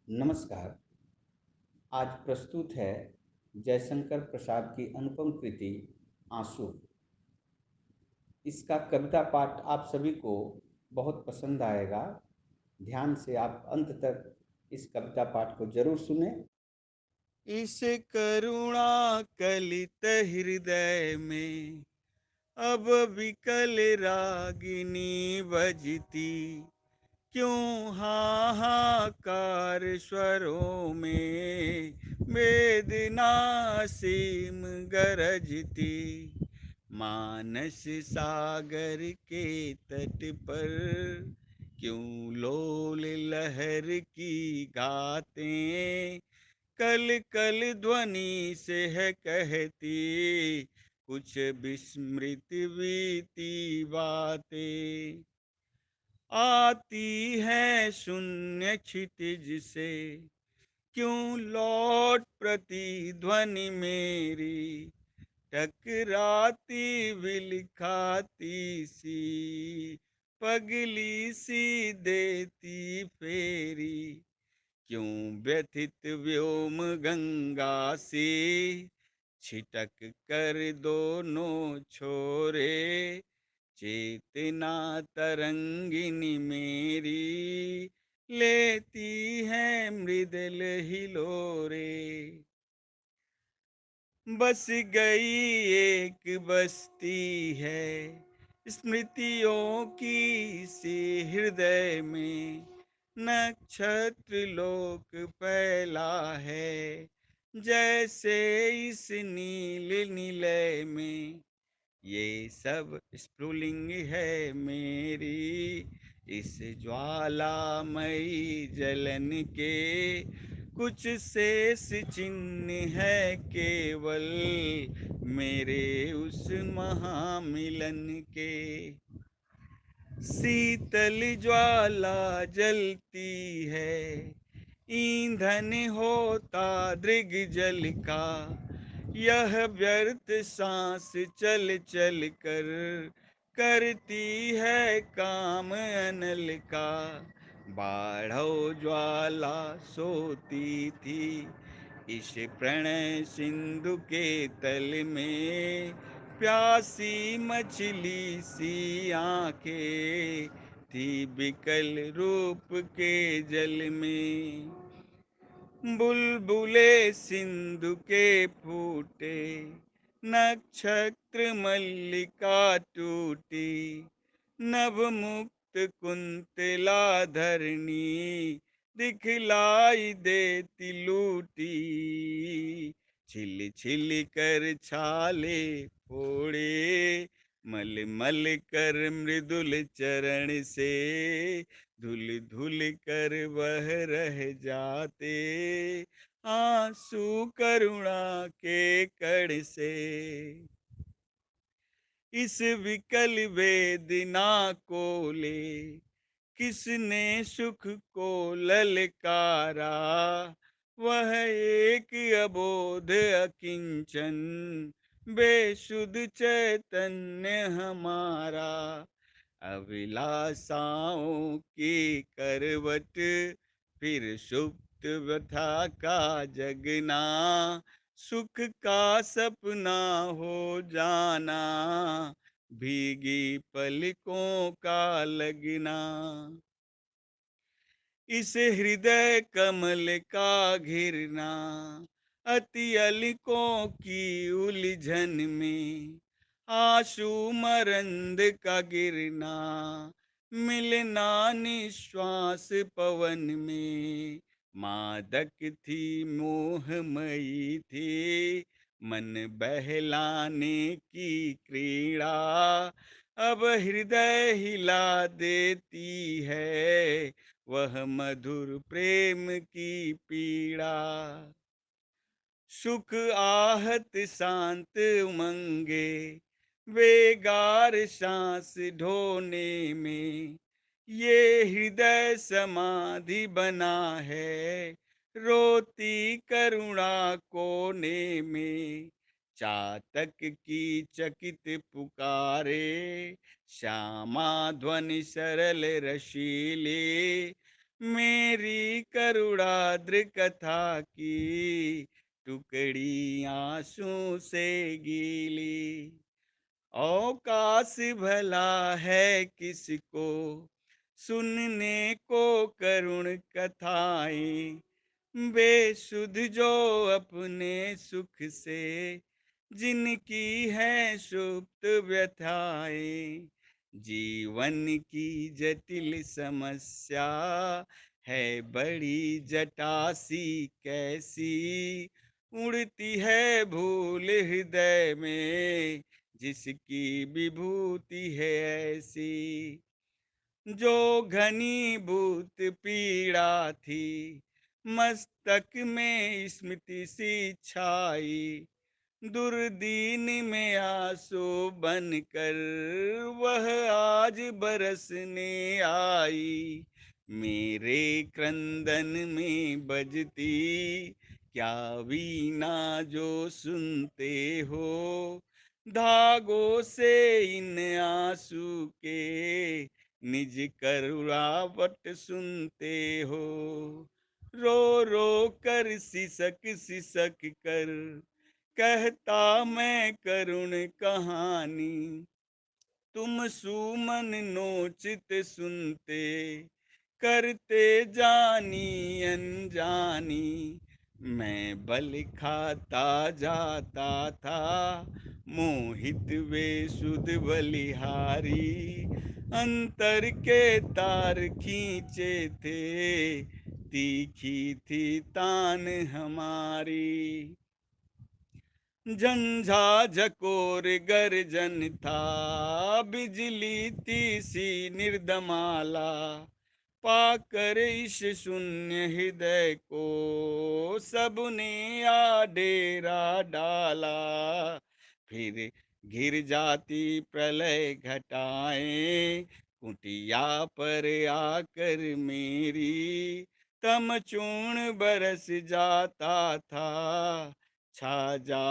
नमस्कार। आज प्रस्तुत है जयशंकर प्रसाद की अनुपम कृति आंसू। इसका कविता पाठ आप सभी को बहुत पसंद आएगा। ध्यान से आप अंत तक इस कविता पाठ को जरूर सुने। इस करुणा कलित हृदय में अब विकल रागिनी बजती, क्यों हाहाकार स्वरों में वेदना सीम गरजती। मानस सागर के तट पर क्यों लोल लहर की गातें, कल कल ध्वनि से है कहती कुछ विस्मृत बीती बातें। आती है शून्य क्षितिज से क्यों लौट प्रतिध्वनि मेरी, टकराती विलखाती सी पगली सी देती फेरी। क्यों व्यथित व्योम गंगा से छिटक कर दोनों छोरे, चेतना तरंगिनी मेरी लेती है मृदुल हिलोरे। बस गई एक बस्ती है स्मृतियों की सी हृदय में, नक्षत्र लोक फैला है जैसे इस नील निलय में। ये सब स्फुलिंग है मेरी इस ज्वालामयी जलन के, कुछ शेष चिन्ह है केवल मेरे उस महामिलन के। शीतल ज्वाला जलती है, ईंधन होता दृग जल का, यह व्यर्थ सांस चल चल कर करती है काम अनल का। बाढ़ो ज्वाला सोती थी इस प्रणय सिंधु के तल में, प्यासी मछली सी आंखें थी विकल रूप के जल में। बुलबुले सिंधु के फूटे, नक्षत्र मल्लिका टूटी, नभ मुक्त कुंतला धरणी दिखलाई देती लूटी। छिल छिल कर छाले फोड़े, मल मल कर मृदुल चरण से धुल धुल कर वह रह जाते, आंसू करुणा के कण से। इस विकल वेदना को ले किसने सुख को ललकारा, वह एक अबोध अकिंचन बेसुध चैतन्य हमारा। अभिलाषाओं की करवट फिर सुप्त व्यथा का जगना, सुख का सपना हो जाना भीगी पलकों का लगना। इस हृदय कमल का घिरना अति अलिकों की उलझन में, आंसू मरंद का गिरना मिलना निश्वास पवन में। मादक थी मोहमयी थी मन बहलाने की क्रीड़ा, अब हृदय हिला देती है वह मधुर प्रेम की पीड़ा। सुख आहत शांत उमंगे बेगार सांस ढोने में, ये हृदय समाधि बना है रोती करुणा कोने में। चातक की चकित पुकारे, श्यामा ध्वनि सरल रशीले, मेरी करुणाद्र कथा की टुकड़ी आंसू से गीली। अवकाश भला है किसको सुनने को करुण कथाएं, बेसुध जो अपने सुख से जिनकी है सुप्त व्यथाएं। जीवन की जटिल समस्या है बड़ी जटासी कैसी, उड़ती है भूल हृदय में जिसकी विभूति है ऐसी। जो घनीभूत पीड़ा थी मस्तक में स्मृति सी छाई, दुर्दीन में आंसू बनकर वह आज बरसने आई। मेरे क्रंदन में बजती क्या वीणा जो सुनते हो, धागों से इन आंसू के निज करुणावट सुनते हो। रो रो कर सिसक सिसक कर कहता मैं करुण कहानी, तुम सुमन नोचित सुनते करते जानी अनजानी। मैं बल खाता जाता था मोहित वे सुध बलिहारी, अंतर के तार खींचे थे तीखी थी तान हमारी। झंझा झकोर गर्जन था बिजली तीसी निर्दमाला, पाकर इस शून्य हृदय को सबने आ डेरा डाला। फिर घिर जाती प्रलय घटाएं कुटिया पर आकर मेरी, तम चूर्ण बरस जाता था छा जा